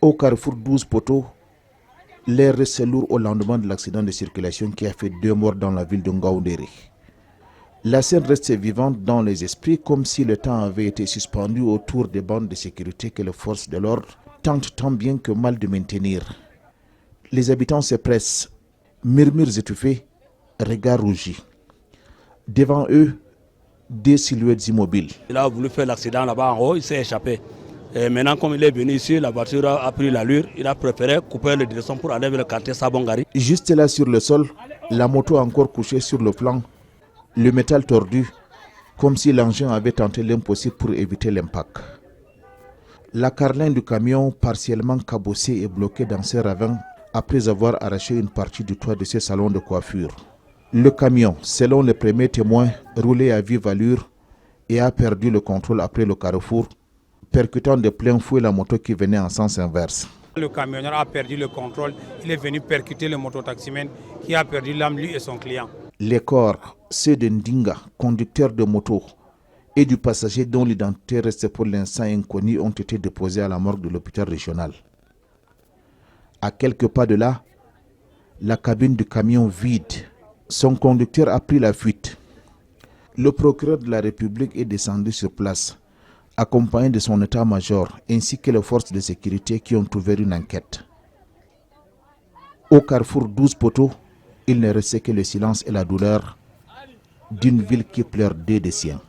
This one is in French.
Au carrefour 12 poteaux, l'air restait lourd au lendemain de l'accident de circulation qui a fait 2 morts dans la ville de Ngaoundéré. La scène restait vivante dans les esprits comme si le temps avait été suspendu autour des bandes de sécurité que les forces de l'ordre tentent tant bien que mal de maintenir. Les habitants se pressent, murmures étouffés, regards rougis. Devant eux, des silhouettes immobiles. Il a voulu faire l'accident là-bas en haut, il s'est échappé. Et maintenant, comme il est venu ici, la voiture a pris l'allure, il a préféré couper le direction pour aller vers le quartier Sabongari. Juste là sur le sol, la moto encore couchée sur le flanc, le métal tordu, comme si l'engin avait tenté l'impossible pour éviter l'impact. La carlingue du camion, partiellement cabossée et bloquée dans ses ravins, après avoir arraché une partie du toit de ses salons de coiffure. Le camion, selon les premiers témoins, roulait à vive allure et a perdu le contrôle après le carrefour, percutant de plein fouet la moto qui venait en sens inverse. Le camionneur a perdu le contrôle, il est venu percuter le mototaximène qui a perdu l'âme, lui et son client. Les corps, ceux de Ndinga, conducteur de moto, et du passager dont l'identité reste pour l'instant inconnue, ont été déposés à la morgue de l'hôpital régional. À quelques pas de là, la cabine du camion vide. Son conducteur a pris la fuite. Le procureur de la République est descendu sur place, accompagné de son état-major ainsi que les forces de sécurité qui ont ouvert une enquête. Au carrefour 12 poteaux, il ne restait que le silence et la douleur d'une ville qui pleure deux des siens.